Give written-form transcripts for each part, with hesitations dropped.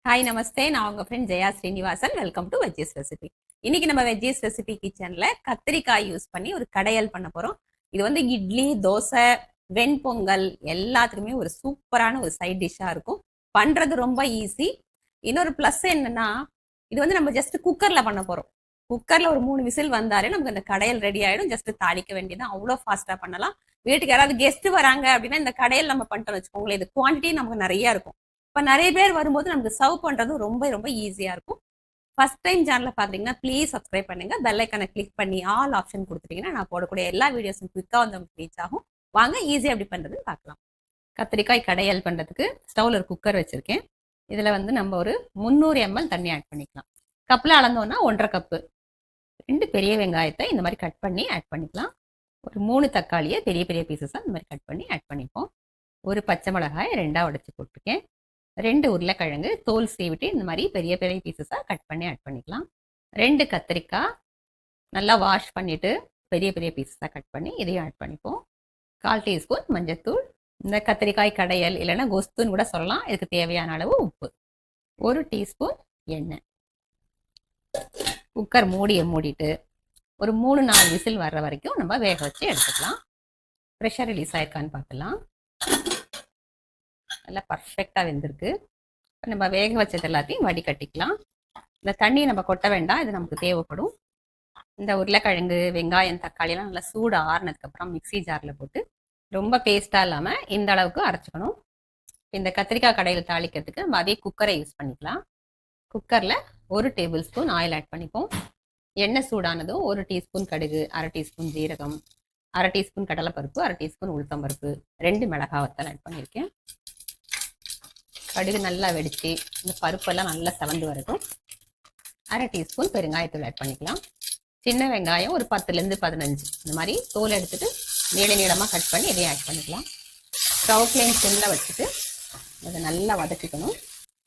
Hi நமஸ்தே. நான் உங்க friend Jaya Srinivasan. Welcome to veggies recipe. இன்னைக்கு நம்ம வெஜ்ஜீஸ் ரெசிபி கிச்சன்ல கத்திரிக்காய் யூஸ் பண்ணி ஒரு கடையல் பண்ண போறோம். இது வந்து இட்லி, தோசை, வெண்பொங்கல் எல்லாத்துக்குமே ஒரு சூப்பரான ஒரு சைட் டிஷ்ஷா இருக்கும். பண்றது ரொம்ப ஈஸி. இன்னொரு பிளஸ் என்னன்னா, இது வந்து நம்ம ஜஸ்ட் குக்கர்ல பண்ண போறோம். குக்கர்ல ஒரு 3 விசில் வந்தாலே நமக்கு அந்த கடையல் ரெடி ஆயிடும். ஜஸ்ட் தாளிக்க வேண்டியது அவ்வளோ ஃபாஸ்டா பண்ணலாம். வீட்டுக்கு யாராவது கெஸ்ட் வராங்க அப்படின்னா இந்த கடையல் நம்ம பண்ணிட்டோம் வச்சுக்கோங்களேன், இது குவான்டிட்டி நமக்கு நிறைய இருக்கும். இப்போ நிறைய பேர் வரும்போது நமக்கு சர்வ் பண்றது ரொம்ப ரொம்ப ஈஸியா இருக்கும். ஃபர்ஸ்ட் டைம் சேனலை பாத்தீங்கன்னா ப்ளீஸ் சப்ஸ்கிரைப் பண்ணுங்க. பெல் ஐக்கானை கிளிக் பண்ணி ஆல் ஆப்ஷன் கொடுத்துட்டீங்கன்னா நான் போடக்கூடிய எல்லா வீடியோஸும் குயிக்கா வந்து உங்களுக்கு ரீச் ஆகும். வாங்க ஈஸியா எப்படி பண்றதுன்னு பார்க்கலாம். கத்திரிக்காய் கடையல் பண்றதுக்கு ஸ்டவ்ல ஒரு குக்கர் வச்சிருக்கேன். இதுல வந்து நம்ம ஒரு 300 ml தண்ணி ஆட் பண்ணிக்கலாம். கப்ல அளந்தோம்னா 1.5 கப்பு. 2 பெரிய வெங்காயத்தை இந்த மாதிரி கட் பண்ணி ஆட் பண்ணிக்கலாம். ஒரு 3 தக்காளியை பெரிய பெரிய பீசஸா இந்த மாதிரி கட் பண்ணி ஆட் பண்ணிப்போம். ஒரு பச்சை மிளகாய் 2ஆ உடைச்சு போட்டிருக்கேன். 2 உருளைக்கிழங்கு தோல் சீவிட்டு இந்த மாதிரி பெரிய பெரிய பீசஸா கட் பண்ணி ஆட் பண்ணிக்கலாம். 2 கத்திரிக்காய் நல்லா வாஷ் பண்ணிட்டு பெரிய பெரிய பீசஸா கட் பண்ணி இதையும் ஆட் பண்ணிப்போம். 1/4 டீஸ்பூன் மஞ்சத்தூள். இந்த கத்திரிக்காய் கடையல் இல்லைன்னா கொஸ்துன்னு கூட சொல்லலாம். இதுக்கு தேவையான அளவு உப்பு. 1 டீஸ்பூன் எண்ணெய். குக்கர் மூடிட்டு ஒரு 3-4 விசில் வர்ற வரைக்கும் நம்ம வேக வச்சு எடுத்துக்கலாம். ப்ரெஷர் ரிலீஸ் ஆயிருக்கான்னு பார்க்கலாம். நல்லா பர்ஃபெக்டாக வெந்திருக்கு. நம்ம வேக வச்சது எல்லாத்தையும் வடிகட்டிக்கலாம். இந்த தண்ணி நம்ம கொட்ட வேண்டாம், இது நமக்கு தேவைப்படும். இந்த உருளைக்கிழங்கு, வெங்காயம், தக்காளி எல்லாம் நல்லா சூடு ஆறுனதுக்கப்புறம் மிக்சி ஜாரில் போட்டு ரொம்ப பேஸ்ட்டாக இல்லாமல் இந்த அளவுக்கு அரைச்சிக்கணும். இந்த கத்திரிக்காய் கடையில் தாளிக்கிறதுக்கு நம்ம அதே குக்கரை யூஸ் பண்ணிக்கலாம். குக்கரில் 1 டேபிள் ஸ்பூன் ஆயில் ஆட் பண்ணிப்போம். எண்ணெய் சூடானதும் 1 டீஸ்பூன் கடுகு, 1/2 டீஸ்பூன் ஜீரகம், 1/2 டீஸ்பூன் கடலைப்பருப்பு, 1/2 டீஸ்பூன் உளுத்தம்பருப்பு, 2 மிளகாய் வத்தல் ஆட் பண்ணியிருக்கேன். கடுகு நல்லா வெடிச்சு இந்த பருப்பெல்லாம் நல்லா செவந்து வரட்டும். 1/2 டீஸ்பூன் பெருங்காயத்தூள் ஆட் பண்ணிக்கலாம். சின்ன வெங்காயம் ஒரு 10லேருந்து 15 இந்த மாதிரி தோல் எடுத்துட்டு நீளமாக கட் பண்ணி இதையும் ஆட் பண்ணிக்கலாம். ஸ்டவ் ஃப்ளேம் சிம்மில் வச்சுட்டு அதை நல்லா வதக்கிக்கணும்.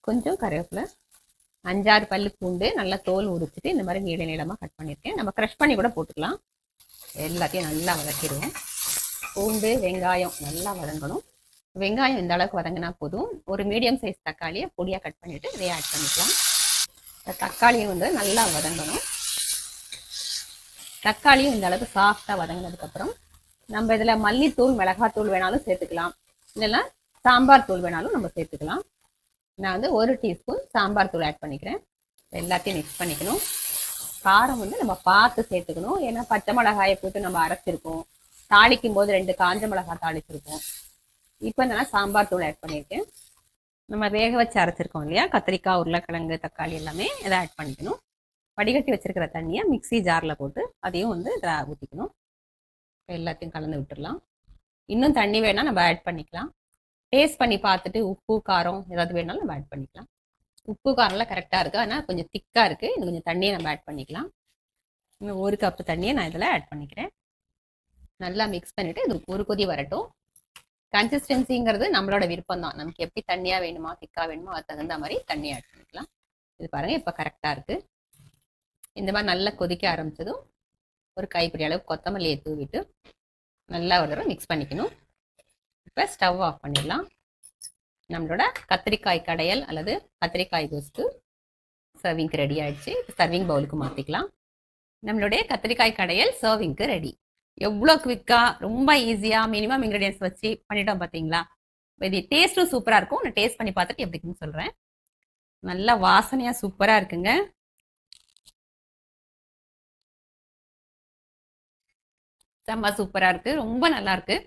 கொஞ்சம் கருவேப்பிலை, 5-6 பல்லு பூண்டு நல்லா தோல் உரிச்சிட்டு இந்த மாதிரி நீளமாக கட் பண்ணியிருக்கேன். நம்ம க்ரஷ் பண்ணி கூட போட்டுக்கலாம். எல்லாத்தையும் நல்லா வதக்கிடுவோம். பூண்டு வெங்காயம் நல்லா வதங்கணும். வெங்காயம் இந்த அளவுக்கு வதங்கினா போதும். ஒரு மீடியம் சைஸ் தக்காளியை பொடியாக கட் பண்ணிவிட்டு இதை ஆட் பண்ணிக்கலாம். தக்காளியும் வந்து நல்லா வதங்கணும். தக்காளியும் இந்த அளவுக்கு சாஃப்டாக வதங்கினதுக்கப்புறம் நம்ம இதில் மல்லித்தூள், மிளகாத்தூள் வேணாலும் சேர்த்துக்கலாம், இல்லைன்னா சாம்பார் தூள் வேணாலும் நம்ம சேர்த்துக்கலாம். நான் வந்து 1 டீஸ்பூன் சாம்பார் தூள் ஆட் பண்ணிக்கிறேன். எல்லாத்தையும் மிக்ஸ் பண்ணிக்கணும். காரம் வந்து நம்ம பார்த்து சேர்த்துக்கணும். ஏன்னா பச்சை மிளகாயை போட்டு நம்ம அரைச்சிருக்கோம், தாளிக்கும் போது 2 காஞ்ச மிளகாய் தாளிச்சிருக்கோம். இப்போ நான் சாம்பார் தூள் ஆட் பண்ணியிருக்கேன். நம்ம வேக வச்சு அரைச்சிருக்கோம் இல்லையா, கத்திரிக்காய், உருளைக்கிழங்கு, தக்காளி எல்லாமே இதை ஆட் பண்ணிக்கணும். வடிகட்டி வச்சிருக்கிற தண்ணியை மிக்சி ஜாரில் போட்டு அதையும் வந்து இதில் ஊற்றிக்கணும். எல்லாத்தையும் கலந்து விட்டுடலாம். இன்னும் தண்ணி வேணால் நம்ம ஆட் பண்ணிக்கலாம். டேஸ்ட் பண்ணி பார்த்துட்டு உப்பு காரம் ஏதாவது வேணாலும் நம்ம ஆட் பண்ணிக்கலாம். உப்பு காரம்லாம் கரெக்டாக இருக்குது, ஆனால் கொஞ்சம் திக்காக இருக்குது. இன்னும் கொஞ்சம் தண்ணியை நம்ம ஆட் பண்ணிக்கலாம். இன்னும் 1 கப்பு தண்ணியை நான் இதில் ஆட் பண்ணிக்கிறேன். நல்லா மிக்ஸ் பண்ணிவிட்டு இது ஒரு கொதி வரட்டும். கன்சிஸ்டன்சிங்கிறது நம்மளோட விருப்பம் தான். நமக்கு எப்படி தண்ணியாக வேணுமா திக்காக வேணுமோ அது தகுந்த மாதிரி தண்ணி ஆட் பண்ணிக்கலாம். இது பாருங்கள் இப்போ கரெக்டாக இருக்குது. இந்த மாதிரி நல்லா கொதிக்க ஆரம்பித்ததும் ஒரு கைப்பிடி அளவு கொத்தமல்லியை தூவிட்டு நல்லா ஒரு தடவை மிக்ஸ் பண்ணிக்கணும். இப்போ ஸ்டவ் ஆஃப் பண்ணிடலாம். நம்மளோட கத்திரிக்காய் கடையல் அல்லது கத்திரிக்காய் கோஸ்து சர்விங்க்கு ரெடி ஆயிடுச்சு. சர்விங் பவுலுக்கு மாற்றிக்கலாம். நம்மளுடைய கத்திரிக்காய் கடையல் சர்விங்க்கு ரெடி. எவ்வளோ குவிக்காக ரொம்ப ஈஸியாக மினிமம் இன்க்ரீடியன்ஸ் வச்சு பண்ணிட்டோம் பார்த்தீங்களா. இது டேஸ்ட்டும் சூப்பராக இருக்கும். நான் டேஸ்ட் பண்ணி பார்த்துட்டு எப்படி இருக்குன்னு சொல்கிறேன். நல்லா வாசனையாக சூப்பராக இருக்குங்க. செம்ம சூப்பராக இருக்குது, ரொம்ப நல்லா இருக்கு.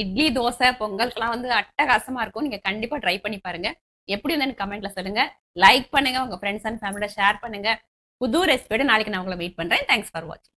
இட்லி, தோசை, பொங்கலுக்குலாம் வந்து அட்டகாசமாக இருக்கும். நீங்கள் கண்டிப்பாக ட்ரை பண்ணி பாருங்கள். எப்படி வந்து கமெண்ட்ல சொல்லுங்கள். லைக் பண்ணுங்கள், உங்கள் ஃப்ரெண்ட்ஸ் அண்ட் ஃபேமிலியோட ஷேர் பண்ணுங்கள். புது ரெசிபியோட நாளைக்கு நான் உங்களை வெயிட் பண்ணுறேன். தேங்க்ஸ் ஃபார் வாட்சிங்.